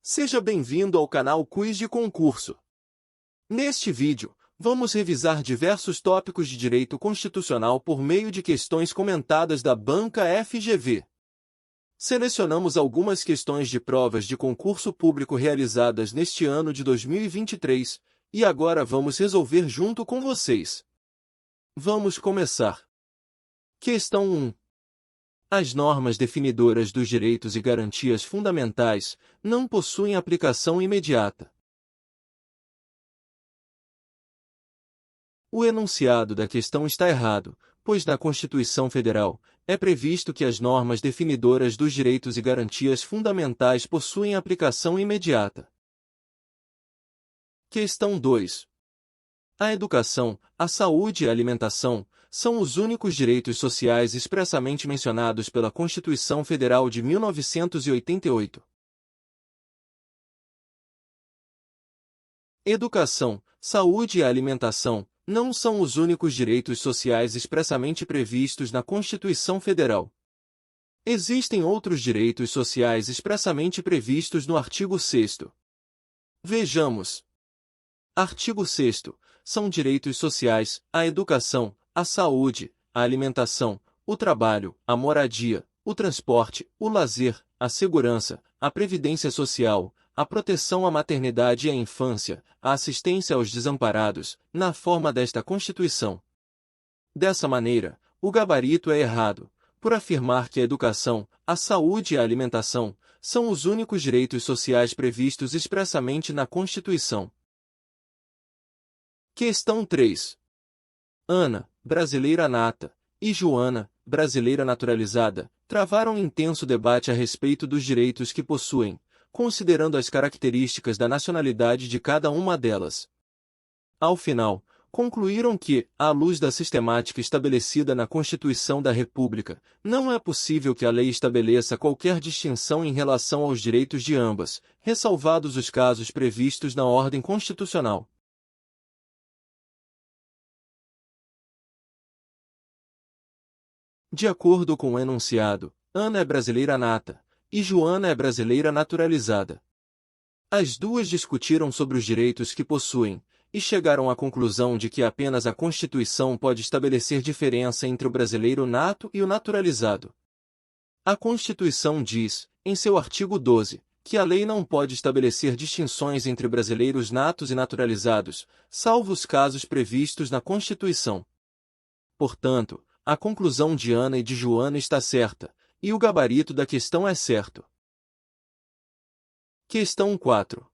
Seja bem-vindo ao canal Quiz de Concurso. Neste vídeo, vamos revisar diversos tópicos de direito constitucional por meio de questões comentadas da banca FGV. Selecionamos algumas questões de provas de concurso público realizadas neste ano de 2023, e agora vamos resolver junto com vocês. Vamos começar. Questão 1. As normas definidoras dos direitos e garantias fundamentais não possuem aplicação imediata. O enunciado da questão está errado, pois na Constituição Federal é previsto que as normas definidoras dos direitos e garantias fundamentais possuem aplicação imediata. Questão 2. A educação, a saúde e a alimentação são os únicos direitos sociais expressamente mencionados pela Constituição Federal de 1988. Educação, saúde e alimentação não são os únicos direitos sociais expressamente previstos na Constituição Federal. Existem outros direitos sociais expressamente previstos no artigo 6º. Vejamos. Artigo 6º. São direitos sociais, a educação, a saúde, a alimentação, o trabalho, a moradia, o transporte, o lazer, a segurança, a previdência social, a proteção à maternidade e à infância, a assistência aos desamparados, na forma desta Constituição. Dessa maneira, o gabarito é errado, por afirmar que a educação, a saúde e a alimentação são os únicos direitos sociais previstos expressamente na Constituição. Questão 3. Ana, brasileira nata, e Joana, brasileira naturalizada, travaram intenso debate a respeito dos direitos que possuem, considerando as características da nacionalidade de cada uma delas. Ao final, concluíram que, à luz da sistemática estabelecida na Constituição da República, não é possível que a lei estabeleça qualquer distinção em relação aos direitos de ambas, ressalvados os casos previstos na ordem constitucional. De acordo com o enunciado, Ana é brasileira nata, e Joana é brasileira naturalizada. As duas discutiram sobre os direitos que possuem, e chegaram à conclusão de que apenas a Constituição pode estabelecer diferença entre o brasileiro nato e o naturalizado. A Constituição diz, em seu artigo 12, que a lei não pode estabelecer distinções entre brasileiros natos e naturalizados, salvo os casos previstos na Constituição. Portanto, a conclusão de Ana e de Joana está certa, e o gabarito da questão é certo. Questão 4.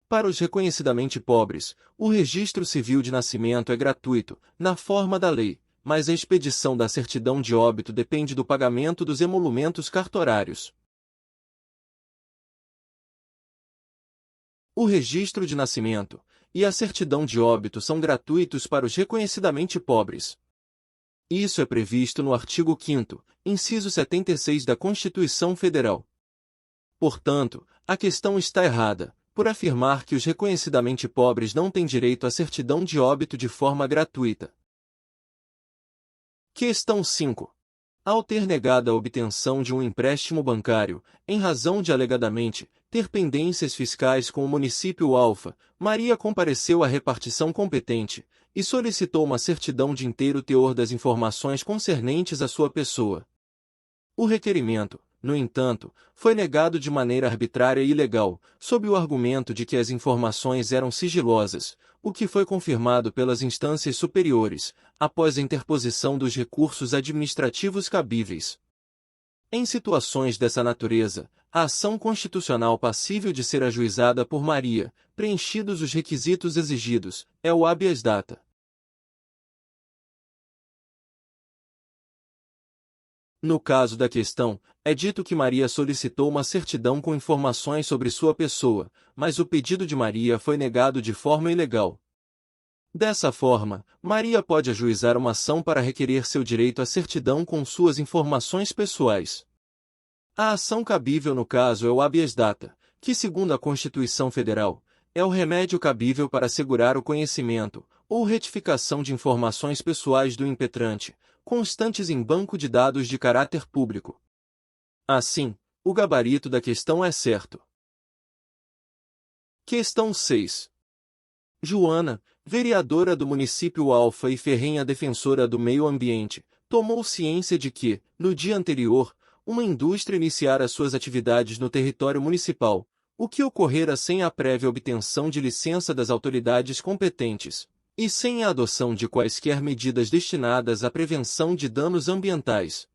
Para os reconhecidamente pobres, o registro civil de nascimento é gratuito, na forma da lei, mas a expedição da certidão de óbito depende do pagamento dos emolumentos cartorários. O registro de nascimento e a certidão de óbito são gratuitos para os reconhecidamente pobres. Isso é previsto no artigo 5º, inciso 76 da Constituição Federal. Portanto, a questão está errada, por afirmar que os reconhecidamente pobres não têm direito à certidão de óbito de forma gratuita. Questão 5. Ao ter negado a obtenção de um empréstimo bancário, em razão de alegadamente ter pendências fiscais com o município alfa, Maria compareceu à repartição competente e solicitou uma certidão de inteiro teor das informações concernentes à sua pessoa. O requerimento, no entanto, foi negado de maneira arbitrária e ilegal, sob o argumento de que as informações eram sigilosas, o que foi confirmado pelas instâncias superiores, após a interposição dos recursos administrativos cabíveis. Em situações dessa natureza, a ação constitucional passível de ser ajuizada por Maria, preenchidos os requisitos exigidos, é o habeas data. No caso da questão, é dito que Maria solicitou uma certidão com informações sobre sua pessoa, mas o pedido de Maria foi negado de forma ilegal. Dessa forma, Maria pode ajuizar uma ação para requerer seu direito à certidão com suas informações pessoais. A ação cabível no caso é o habeas data, que, segundo a Constituição Federal, é o remédio cabível para assegurar o conhecimento ou retificação de informações pessoais do impetrante, constantes em banco de dados de caráter público. Assim, o gabarito da questão é certo. Questão 6. Joana, vereadora do município Alfa e ferrenha defensora do meio ambiente, tomou ciência de que, no dia anterior, uma indústria iniciara suas atividades no território municipal, o que ocorrera sem a prévia obtenção de licença das autoridades competentes, e sem a adoção de quaisquer medidas destinadas à prevenção de danos ambientais.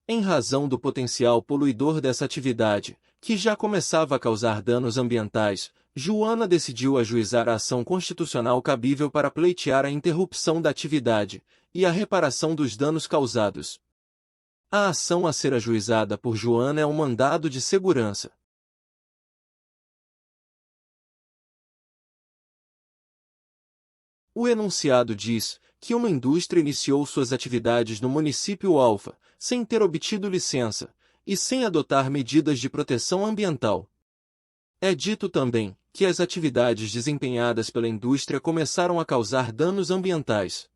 Em razão do potencial poluidor dessa atividade, que já começava a causar danos ambientais, Joana decidiu ajuizar a ação constitucional cabível para pleitear a interrupção da atividade e a reparação dos danos causados. A ação a ser ajuizada por Joana é um mandado de segurança. O enunciado diz que uma indústria iniciou suas atividades no município Alfa, sem ter obtido licença, e sem adotar medidas de proteção ambiental. É dito também que as atividades desempenhadas pela indústria começaram a causar danos ambientais.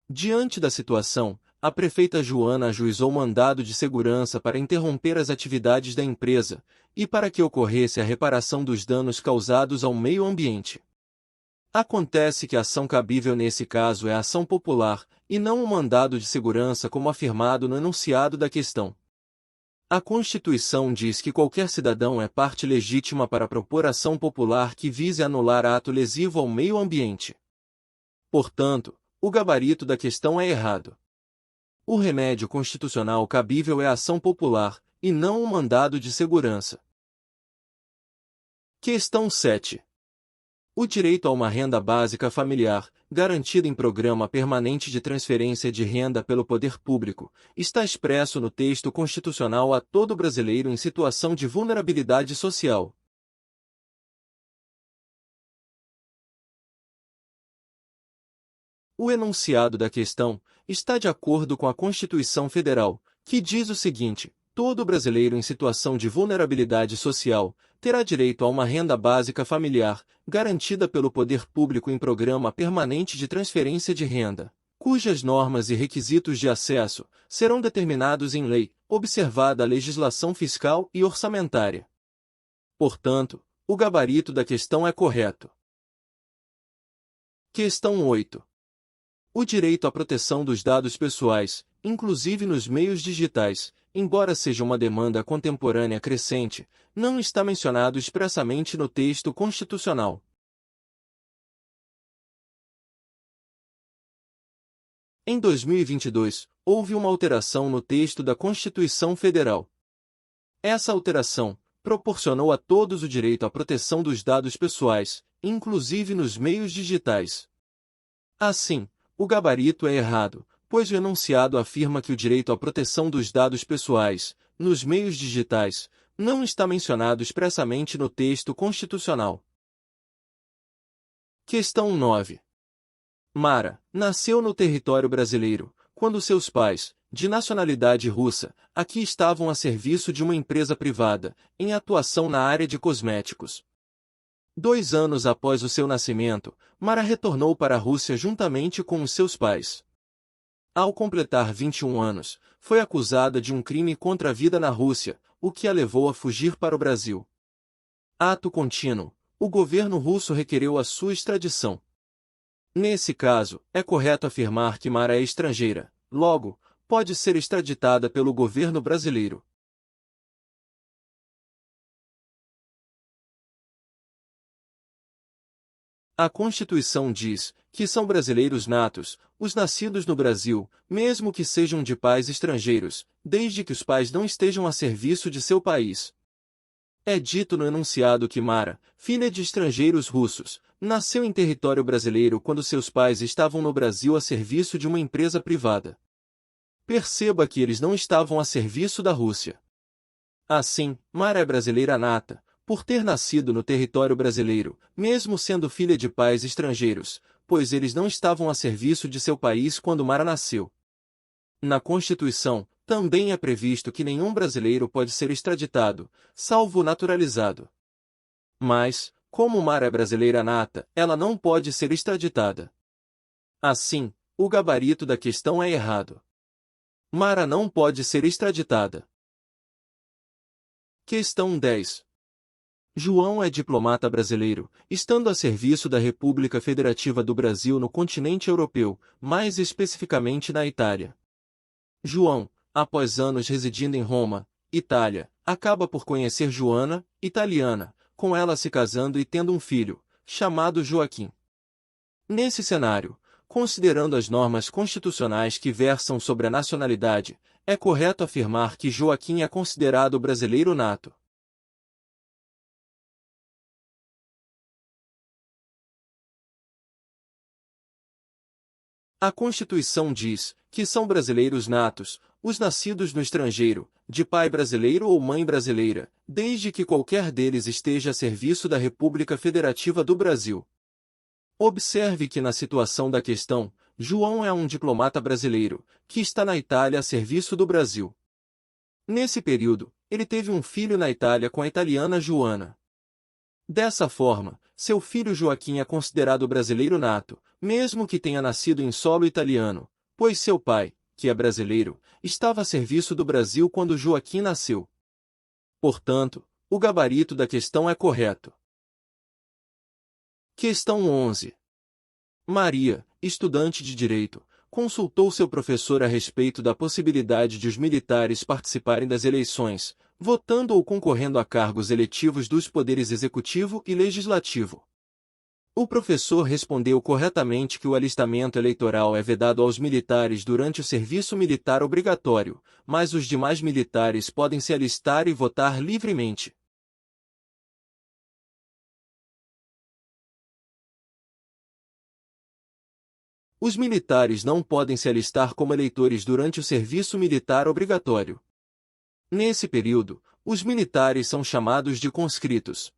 Diante da situação, a prefeita Joana ajuizou mandado de segurança para interromper as atividades da empresa e para que ocorresse a reparação dos danos causados ao meio ambiente. Acontece que a ação cabível nesse caso é a ação popular, e não o mandado de segurança como afirmado no enunciado da questão. A Constituição diz que qualquer cidadão é parte legítima para propor ação popular que vise anular ato lesivo ao meio ambiente. Portanto, o gabarito da questão é errado. O remédio constitucional cabível é a ação popular, e não o mandado de segurança. Questão 7. O direito a uma renda básica familiar, garantida em Programa Permanente de Transferência de Renda pelo Poder Público, está expresso no texto constitucional a todo brasileiro em situação de vulnerabilidade social. O enunciado da questão está de acordo com a Constituição Federal, que diz o seguinte: todo brasileiro em situação de vulnerabilidade social terá direito a uma renda básica familiar, garantida pelo poder público em programa permanente de transferência de renda, cujas normas e requisitos de acesso serão determinados em lei, observada a legislação fiscal e orçamentária. Portanto, o gabarito da questão é correto. Questão 8. O direito à proteção dos dados pessoais, inclusive nos meios digitais, embora seja uma demanda contemporânea crescente, não está mencionado expressamente no texto constitucional. Em 2022, houve uma alteração no texto da Constituição Federal. Essa alteração proporcionou a todos o direito à proteção dos dados pessoais, inclusive nos meios digitais. Assim, o gabarito é errado, pois o enunciado afirma que o direito à proteção dos dados pessoais, nos meios digitais, não está mencionado expressamente no texto constitucional. Questão 9. Mara nasceu no território brasileiro, quando seus pais, de nacionalidade russa, aqui estavam a serviço de uma empresa privada, em atuação na área de cosméticos. 2 anos após o seu nascimento, Mara retornou para a Rússia juntamente com os seus pais. Ao completar 21 anos, foi acusada de um crime contra a vida na Rússia, o que a levou a fugir para o Brasil. Ato contínuo, o governo russo requereu a sua extradição. Nesse caso, é correto afirmar que Mara é estrangeira, logo, pode ser extraditada pelo governo brasileiro. A Constituição diz que são brasileiros natos, os nascidos no Brasil, mesmo que sejam de pais estrangeiros, desde que os pais não estejam a serviço de seu país. É dito no enunciado que Mara, filha de estrangeiros russos, nasceu em território brasileiro quando seus pais estavam no Brasil a serviço de uma empresa privada. Perceba que eles não estavam a serviço da Rússia. Assim, Mara é brasileira nata, por ter nascido no território brasileiro, mesmo sendo filha de pais estrangeiros, pois eles não estavam a serviço de seu país quando Mara nasceu. Na Constituição, também é previsto que nenhum brasileiro pode ser extraditado, salvo o naturalizado. Mas, como Mara é brasileira nata, ela não pode ser extraditada. Assim, o gabarito da questão é errado. Mara não pode ser extraditada. Questão 10. João é diplomata brasileiro, estando a serviço da República Federativa do Brasil no continente europeu, mais especificamente na Itália. João, após anos residindo em Roma, Itália, acaba por conhecer Joana, italiana, com ela se casando e tendo um filho, chamado Joaquim. Nesse cenário, considerando as normas constitucionais que versam sobre a nacionalidade, é correto afirmar que Joaquim é considerado brasileiro nato. A Constituição diz que são brasileiros natos os nascidos no estrangeiro, de pai brasileiro ou mãe brasileira, desde que qualquer deles esteja a serviço da República Federativa do Brasil. Observe que na situação da questão, João é um diplomata brasileiro, que está na Itália a serviço do Brasil. Nesse período, ele teve um filho na Itália com a italiana Joana. Dessa forma, seu filho Joaquim é considerado brasileiro nato, mesmo que tenha nascido em solo italiano, pois seu pai, que é brasileiro, estava a serviço do Brasil quando Joaquim nasceu. Portanto, o gabarito da questão é correto. Questão 11. Maria, estudante de Direito, consultou seu professor a respeito da possibilidade de os militares participarem das eleições, votando ou concorrendo a cargos eletivos dos poderes executivo e legislativo. O professor respondeu corretamente que o alistamento eleitoral é vedado aos militares durante o serviço militar obrigatório, mas os demais militares podem se alistar e votar livremente. Os militares não podem se alistar como eleitores durante o serviço militar obrigatório. Nesse período, os militares são chamados de conscritos.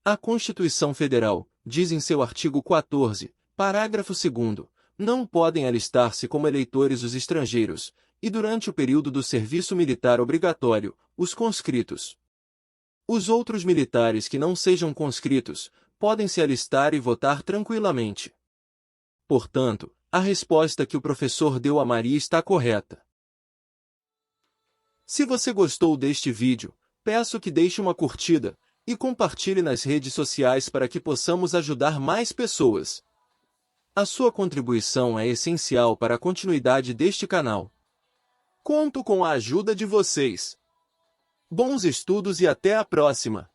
A Constituição Federal diz em seu artigo 14, parágrafo 2º, não podem alistar-se como eleitores os estrangeiros, e durante o período do serviço militar obrigatório, os conscritos. Os outros militares que não sejam conscritos, podem se alistar e votar tranquilamente. Portanto, a resposta que o professor deu a Maria está correta. Se você gostou deste vídeo, peço que deixe uma curtida e compartilhe nas redes sociais para que possamos ajudar mais pessoas. A sua contribuição é essencial para a continuidade deste canal. Conto com a ajuda de vocês. Bons estudos e até a próxima!